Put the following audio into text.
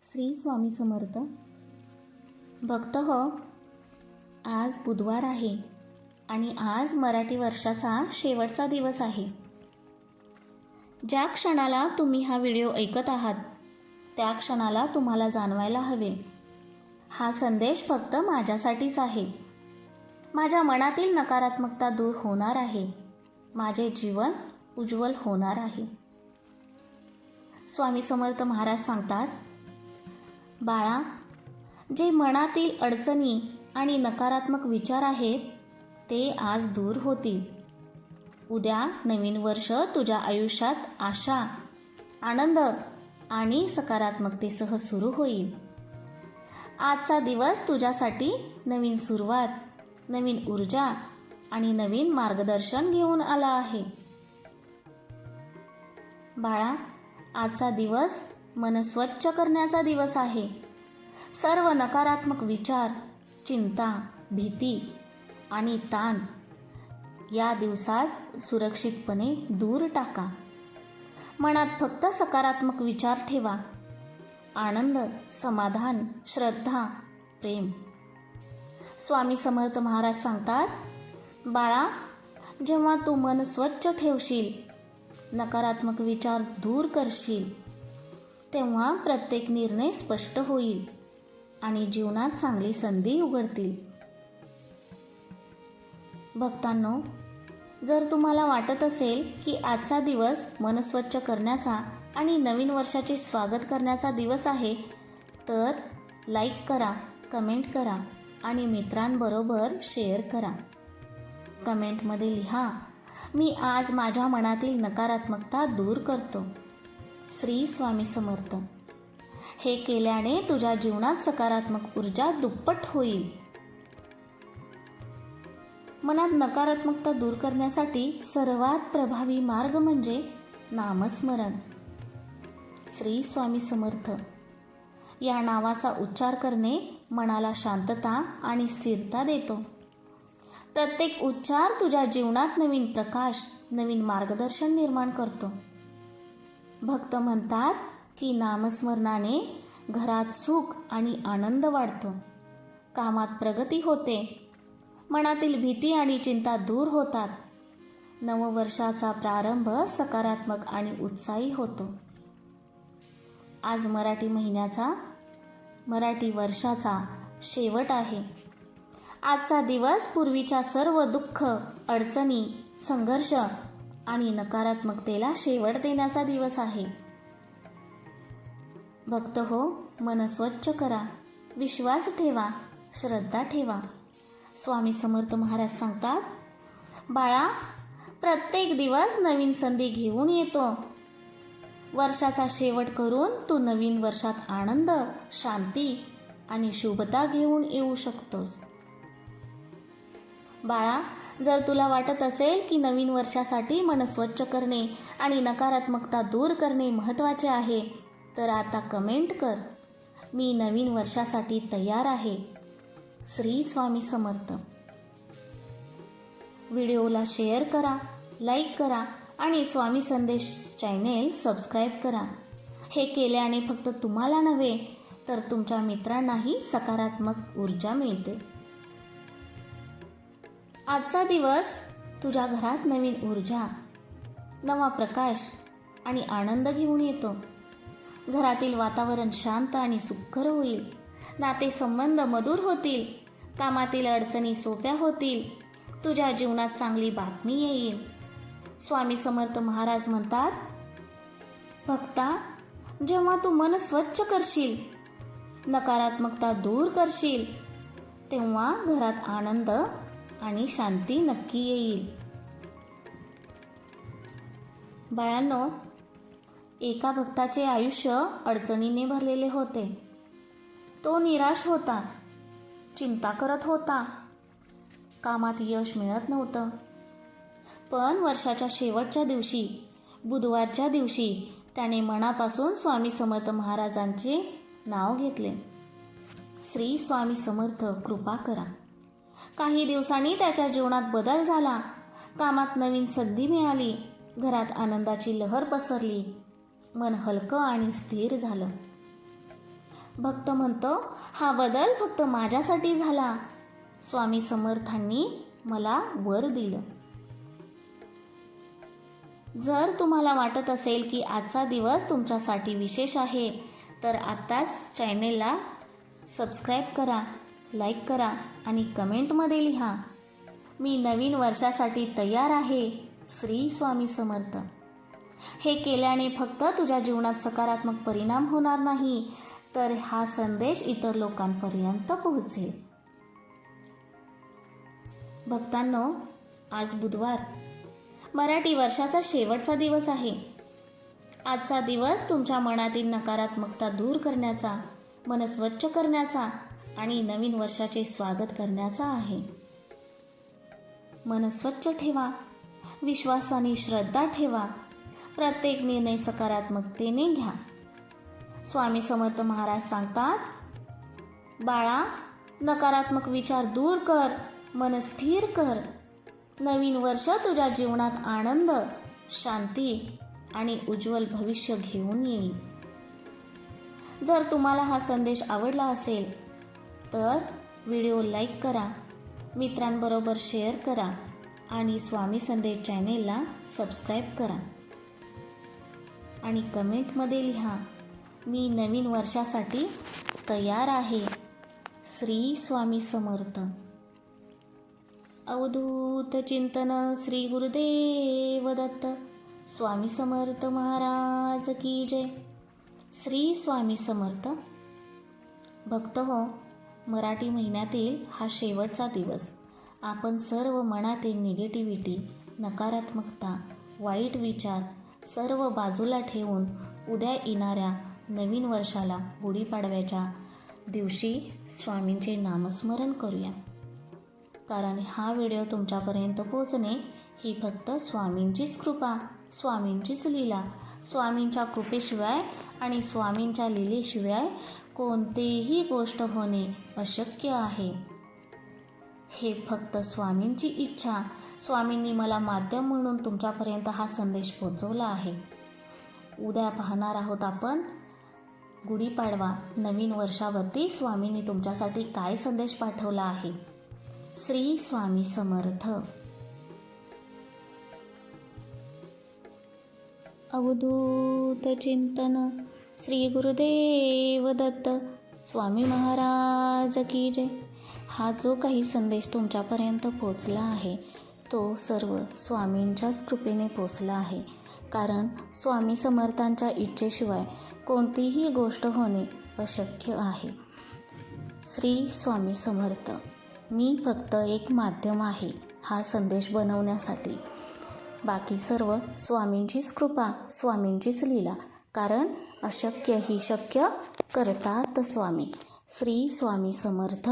श्री स्वामी समर्थ. भक्त हो, आज बुधवार आहे आणि आज मराठी वर्षाचा शेवटचा दिवस आहे. ज्या क्षणाला तुम्ही हा व्हिडिओ ऐकत आहात त्या क्षणाला तुम्हाला जाणवायला हवे, हा संदेश फक्त माझ्यासाठीच आहे. माझ्या मनातील नकारात्मकता दूर होणार आहे, माझे जीवन उज्ज्वल होणार आहे. स्वामी समर्थ महाराज सांगतात, बाळा, जे मनातील अडचणी आणि नकारात्मक विचार आहेत ते आज दूर होतील. उद्या नवीन वर्ष तुझ्या आयुष्यात आशा, आनंद आणि सकारात्मकतेसह सुरू होईल. आजचा दिवस तुझ्यासाठी नवीन सुरुवात, नवीन ऊर्जा आणि नवीन मार्गदर्शन घेऊन आला आहे. बाळा, आजचा दिवस मन स्वच्छ करण्याचा दिवस आहे. सर्व नकारात्मक विचार, चिंता, भीती आणि ताण या दिवसात सुरक्षितपणे दूर टाका. मनात फक्त सकारात्मक विचार ठेवा. आनंद, समाधान, श्रद्धा, प्रेम. स्वामी समर्थ महाराज सांगतात, बाळा, जेव्हा तू मन स्वच्छ ठेवशील, नकारात्मक विचार दूर करशील, तेव्हा प्रत्येक निर्णय स्पष्ट होईल आणि जीवनात चांगली संधी उघडतील. भक्तांनो, जर तुम्हाला वाटत असेल की आजचा दिवस मन स्वच्छ करण्याचा आणि नवीन वर्षाचे स्वागत करण्याचा दिवस आहे, तर लाईक करा, कमेंट करा आणि मित्रांबरोबर शेअर करा. कमेंटमध्ये लिहा, मी आज माझ्या मनातील नकारात्मकता दूर करतो. श्री स्वामी समर्थ. हे केल्याने तुझ्या जीवनात सकारात्मक ऊर्जा दुप्पट होईल. मनात नकारात्मकता दूर करण्यासाठी सर्वात प्रभावी मार्ग म्हणजे नामस्मरण. श्री स्वामी समर्थ या नावाचा उच्चार करणे मनाला शांतता आणि स्थिरता देतो. प्रत्येक उच्चार तुझ्या जीवनात नवीन प्रकाश, नवीन मार्गदर्शन निर्माण करतो. भक्त म्हणतात की नामस्मरणाने घरात सुख आणि आनंद वाढतो, कामात प्रगती होते, मनातील भीती आणि चिंता दूर होतात, नववर्षाचा प्रारंभ सकारात्मक आणि उत्साही होतो. आज मराठी वर्षाचा शेवट आहे. आजचा दिवस पूर्वीच्या सर्व दुःख, अडचणी, संघर्ष आणि नकारात्मकतेला शेवट देण्याचा दिवस आहे. भक्त हो, मन स्वच्छ करा, विश्वास ठेवा, श्रद्धा ठेवा. स्वामी समर्थ महाराज सांगतात, बाळा, प्रत्येक दिवस नवीन संधी घेऊन येतो. वर्षाचा शेवट करून तू नवीन वर्षात आनंद, शांती आणि शुभता घेऊन येऊ शकतोस. बाळा, जर तुला वाटत असेल की नवीन वर्षासाठी मन स्वच्छ करणे आणि नकारात्मकता दूर करणे महत्त्वाचे आहे, तर आता कमेंट कर, मी नवीन वर्षासाठी तयार आहे. श्री स्वामी समर्थ. व्हिडिओला शेअर करा, लाईक करा आणि स्वामी संदेश चॅनेल सबस्क्राईब करा. हे केल्याने फक्त तुम्हाला नव्हे तर तुमच्या मित्रांनाही सकारात्मक ऊर्जा मिळते. आजचा दिवस तुझ्या घरात नवीन ऊर्जा, नवा प्रकाश आणि आनंद घेऊन येतो. घरातील वातावरण शांत आणि सुखकर होईल, नातेसंबंध मधुर होतील, कामातील अडचणी सोप्या होतील, तुझ्या जीवनात चांगली बातमी येईल. स्वामी समर्थ महाराज म्हणतात, भक्ता, जेव्हा तू मन स्वच्छ करशील, नकारात्मकता दूर करशील, तेव्हा घरात आनंद आणि शांती नक्की येईल. बाळांनो, एका भक्ताचे आयुष्य अडचणीने भरलेले होते. तो निराश होता, चिंता करत होता, कामात यश मिळत नव्हतं. पण वर्षाच्या शेवटच्या दिवशी, बुधवारच्या दिवशी, त्याने मनापासून स्वामी समर्थ महाराजांचे नाव घेतले. श्री स्वामी समर्थ कृपा करा. काही दिवसांनी त्याच्या जीवनात बदल झाला. कामात नवीन संधी मिळाली, घरात आनंदाची लहर पसरली, मन हलकं आणि स्थिर झालं. भक्त म्हणतो, हा बदल फक्त माझ्यासाठी झाला. स्वामी समर्थांनी मला वर दिलं. जर तुम्हाला वाटत असेल की आजचा दिवस तुमच्यासाठी विशेष आहे, तर आत्ताच चॅनेलला सबस्क्राईब करा, लाईक करा आणि कमेंटमध्ये लिहा, मी नवीन वर्षासाठी तयार आहे. श्री स्वामी समर्थ. हे केल्याने फक्त तुझ्या जीवनात सकारात्मक परिणाम होणार नाही, तर हा संदेश इतर लोकांपर्यंत पोहोचेल. भक्तांनो, आज बुधवार, मराठी वर्षाचा शेवटचा दिवस आहे. आजचा दिवस तुमच्या मनातील नकारात्मकता दूर करण्याचा, मन स्वच्छ करण्याचा आणि नवीन वर्षाचे स्वागत करण्याचा आहे. मन स्वच्छ ठेवा, विश्वास आणि श्रद्धा ठेवा, प्रत्येक निर्णय सकारात्मकतेने घ्या. स्वामी समर्थ महाराज सांगतात, बाळा, नकारात्मक विचार दूर कर, मन स्थिर कर. नवीन वर्ष तुझ्या जीवनात आनंद, शांती आणि उज्ज्वल भविष्य घेऊन येईल. जर तुम्हाला हा संदेश आवडला असेल तर व्हिडिओ लाईक करा, मित्रांबरोबर शेअर करा आणि स्वामी संदेश चॅनेलला सबस्क्राईब करा आणि कमेंटमध्ये लिहा, मी नवीन वर्षासाठी तयार आहे. श्री स्वामी समर्थ. अवधूत चिंतन श्री गुरुदेव दत्त. स्वामी समर्थ महाराज की जय. श्री स्वामी समर्थ. भक्त हो, मराठी महिन्यातील हा शेवटचा दिवस. आपण सर्व मनातील निगेटिव्हिटी, नकारात्मकता, वाईट विचार सर्व बाजूला ठेवून उद्या येणाऱ्या नवीन वर्षाला, गुढीपाडव्याच्या दिवशी स्वामींचे नामस्मरण करूया. कारण हा व्हिडिओ तुमच्यापर्यंत पोहोचणे ही फक्त स्वामींचीच कृपा, स्वामींचीच लीला. स्वामींच्या कृपेशिवाय आणि स्वामींच्या लीलेशिवाय कोणतीही गोष्ट होणे अशक्य आहे. हे फक्त स्वामींची इच्छा. स्वामींनी मला माध्यम म्हणून तुमच्यापर्यंत हा संदेश पोहोचवला आहे. उद्या पाहणार आहोत आपण गुढीपाडवा, नवीन वर्षावरती स्वामींनी तुमच्यासाठी काय संदेश पाठवला आहे. श्री स्वामी समर्थ. अवधूत चिंतन श्री गुरुदेव दत्त. स्वामी महाराज की जय. हा जो काही संदेश तुमच्यापर्यंत पोचला आहे तो सर्व स्वामींच्याच कृपेने पोचला आहे. कारण स्वामी समर्थांच्या इच्छेशिवाय कोणतीही गोष्ट होणे अशक्य आहे. श्री स्वामी समर्थ. मी फक्त एक माध्यम आहे हा संदेश बनवण्यासाठी. बाकी सर्व स्वामींचीच कृपा, स्वामींचीच लीला. कारण अशक्य ही शक्य करतात स्वामी. श्री स्वामी समर्थ.